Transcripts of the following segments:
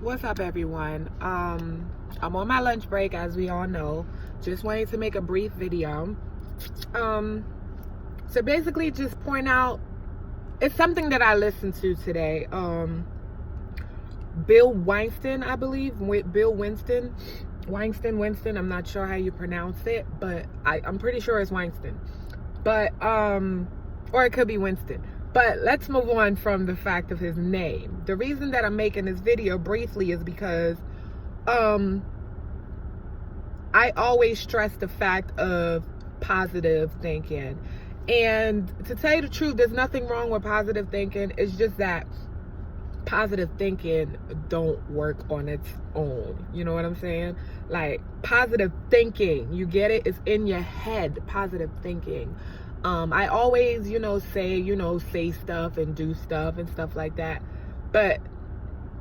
What's up, everyone? I'm on my lunch break, as we all know. Just wanted to make a brief video. Um, so basically, just point out it's something that I listened to today. Bill Weinstein, I believe, Bill Winston, Winston. I'm not sure how you pronounce it, but I'm pretty sure it's Weinstein. But or it could be Winston. But let's move on from the fact of his name. The reason that I'm making this video briefly is because I always stress the fact of positive thinking. And to tell you the truth, there's nothing wrong with positive thinking. It's just that positive thinking don't work on its own. You know what I'm saying? Like, positive thinking, you get it? It's in your head, positive thinking. I always, say stuff and do stuff and stuff like that. But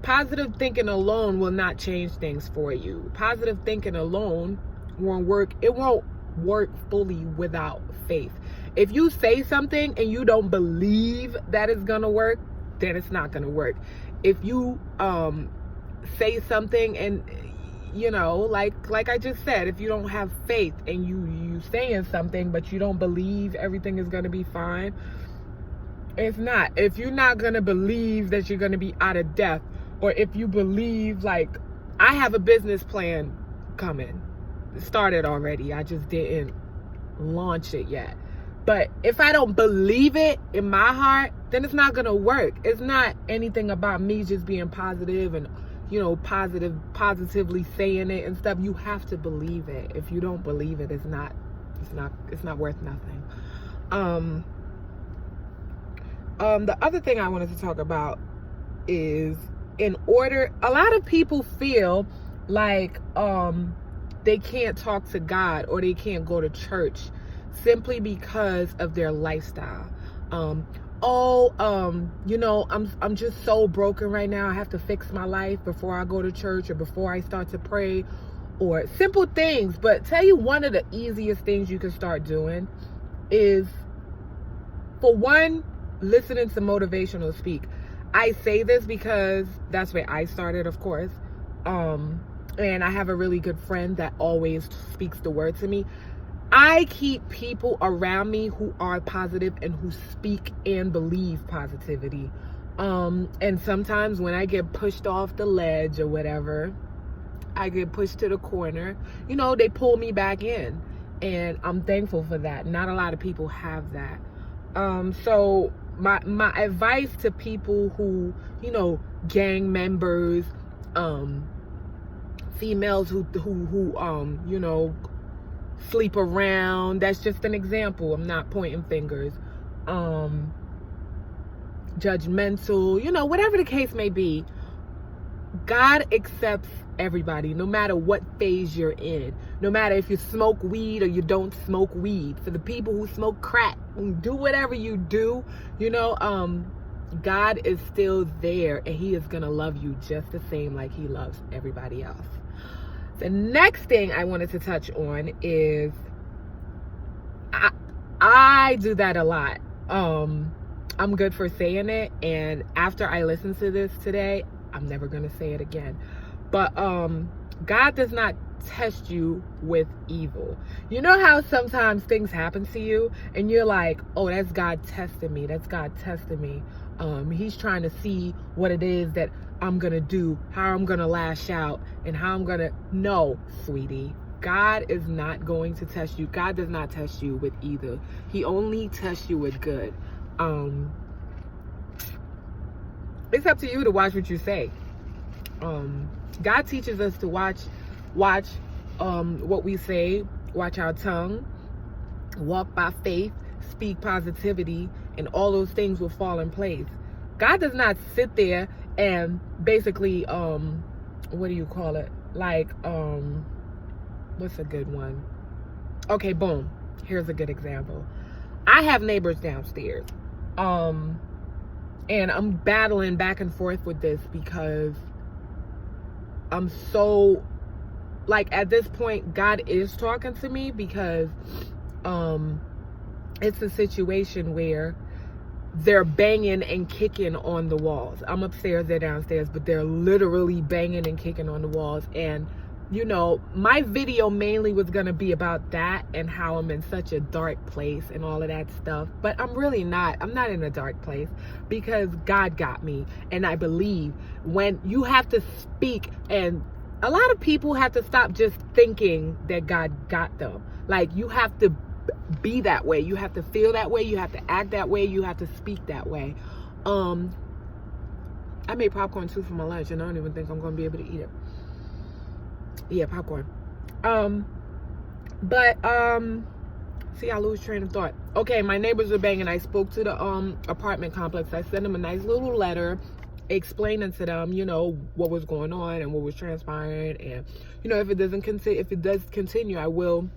positive thinking alone will not change things for you. Positive thinking alone won't work. It won't work fully without faith. If you say something and you don't believe that it's gonna work, then it's not gonna work. If you say something and like I just said, if you don't have faith and you saying something but you don't believe everything is gonna be fine, it's not. If you're not gonna believe that you're gonna be out of debt, or if you believe, like, I have a business plan coming. It started already. I just didn't launch it yet. But if I don't believe it in my heart, then it's not gonna work. It's not anything about me just being positive and positively saying it and stuff. You have to believe it. If you don't believe it, it's not worth nothing. The other thing I wanted to talk about is, a lot of people feel like they can't talk to God or they can't go to church simply because of their lifestyle. I'm just so broken right now. I have to fix my life before I go to church or before I start to pray, or simple things. But tell you, one of the easiest things you can start doing is, for one, listening to motivational speak. I say this because that's where I started, of course. And I have a really good friend that always speaks the word to me. I keep people around me who are positive and who speak and believe positivity. And sometimes when I get pushed off the ledge or whatever, I get pushed to the corner, they pull me back in. And I'm thankful for that. Not a lot of people have that. So my advice to people who, gang members, females who sleep around, that's just an example. I'm not pointing fingers. Judgmental, whatever the case may be, God accepts everybody, no matter what phase you're in. No matter if you smoke weed or you don't smoke weed. For the people who smoke crack, do whatever you do, God is still there, and he is gonna love you just the same like he loves everybody else. The next thing I wanted to touch on is, I do that a lot. I'm good for saying it, and after I listen to this today, I'm never gonna say it again. But God does not test you with evil. You know how sometimes things happen to you and you're like, oh, that's God testing me. That's God testing me. He's trying to see what it is that I'm gonna do, how I'm gonna lash out, and how I'm gonna. No, sweetie. God is not going to test you. God does not test you with either. He only tests you with good. It's up to you to watch what you say. God teaches us to watch what we say, watch our tongue, walk by faith, speak positivity, and all those things will fall in place. God does not sit there and basically, what do you call it? Like, what's a good one? Okay, boom. Here's a good example. I have neighbors downstairs. And I'm battling back and forth with this because I'm so, like, at this point, God is talking to me because it's a situation where they're banging and kicking on the walls. I'm upstairs, they're downstairs, but they're literally banging and kicking on the walls. And you know, my video mainly was going to be about that and how I'm in such a dark place and all of that stuff. But I'm really not. I'm not in a dark place because God got me. And I believe when you have to speak, and a lot of people have to stop just thinking that God got them. Like, you have to be that way. You have to feel that way. You have to act that way. You have to speak that way. I made popcorn too for my lunch, and I don't even think I'm going to be able to eat it. Yeah, popcorn. See, I lose train of thought. Okay, my neighbors were banging. I spoke to the apartment complex. I sent them a nice little letter explaining to them, you know, what was going on and what was transpiring. And, you know, if it does continue, I will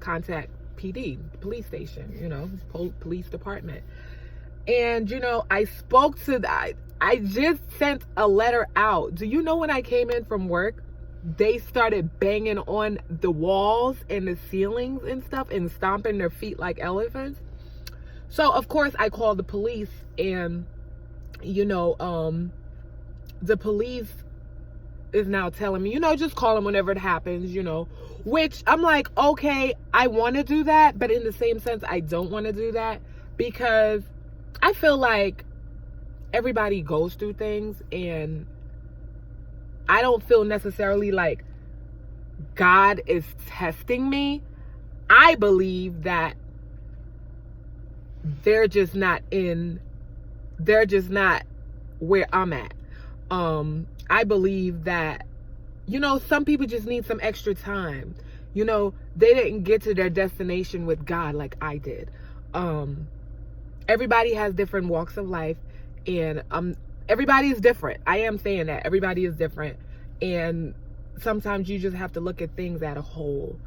contact PD, police station, you know, police department. And, you know, I spoke to that. I just sent a letter out. Do you know when I came in from work, they started banging on the walls and the ceilings and stuff and stomping their feet like elephants? So, of course, I called the police, and, you know, the police is now telling me, you know, just call them whenever it happens, you know, which I'm like, okay, I want to do that, but in the same sense, I don't want to do that, because I feel like everybody goes through things, and I don't feel necessarily like God is testing me. I believe that they're just not where I'm at. I believe that, you know, some people just need some extra time. You know, they didn't get to their destination with God like I did. Everybody has different walks of life, and everybody is different. I am saying that everybody is different, and sometimes you just have to look at things at a whole.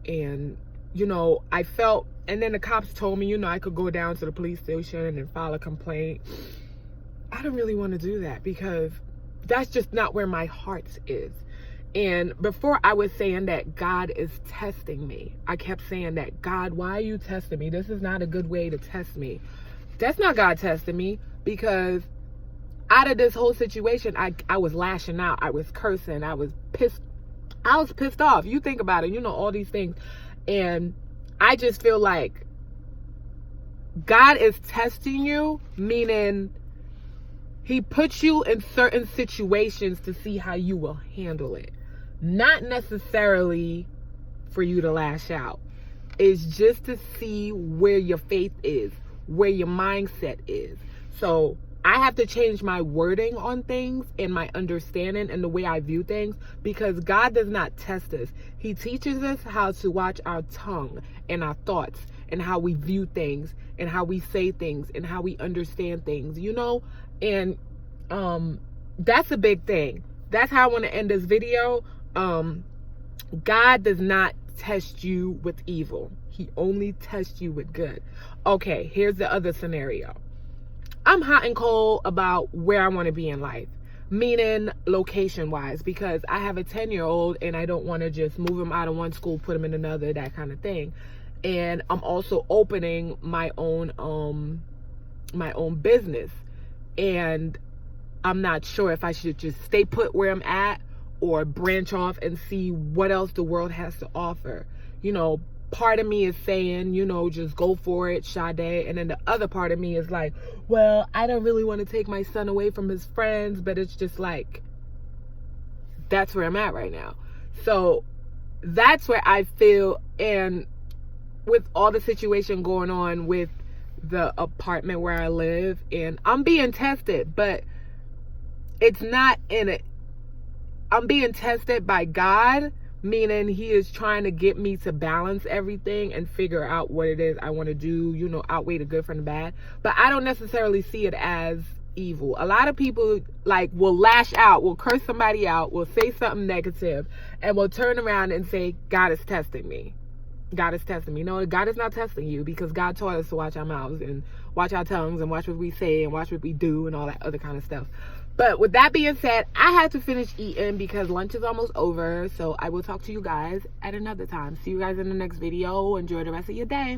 And, you know, I felt, and then the cops told me, you know, I could go down to the police station and file a complaint. I don't really want to do that, because that's just not where my heart is. And before, I was saying that God is testing me. I kept saying that, God, why are you testing me? This is not a good way to test me. That's not God testing me, because out of this whole situation, I was lashing out. I was cursing. I was pissed off. You think about it, you know, all these things. And I just feel like God is testing you, meaning he puts you in certain situations to see how you will handle it. Not necessarily for you to lash out. It's just to see where your faith is, where your mindset is. So I have to change my wording on things and my understanding and the way I view things, because God does not test us. He teaches us how to watch our tongue and our thoughts and how we view things and how we say things and how we understand things, you know? And that's a big thing. That's how I want to end this video. God does not test you with evil. He only tests you with good. Okay, here's the other scenario. I'm hot and cold about where I want to be in life, meaning location-wise, because I have a 10-year-old and I don't want to just move him out of one school, put him in another, that kind of thing. And I'm also opening my own business, and I'm not sure if I should just stay put where I'm at or branch off and see what else the world has to offer. You know, part of me is saying, you know, just go for it, Sade. And then the other part of me is like, well, I don't really want to take my son away from his friends, but it's just like, that's where I'm at right now. So that's where I feel, and with all the situation going on with the apartment where I live, and I'm being tested, but it's not in it. I'm being tested by God, meaning he is trying to get me to balance everything and figure out what it is I want to do, you know, outweigh the good from the bad. But I don't necessarily see it as evil. A lot of people like will lash out, will curse somebody out, will say something negative, and will turn around and say, God is testing me. God is testing me. No, God is not testing you, because God taught us to watch our mouths and watch our tongues and watch what we say and watch what we do and all that other kind of stuff. But with that being said, I had to finish eating because lunch is almost over. So I will talk to you guys at another time. See you guys in the next video. Enjoy the rest of your day.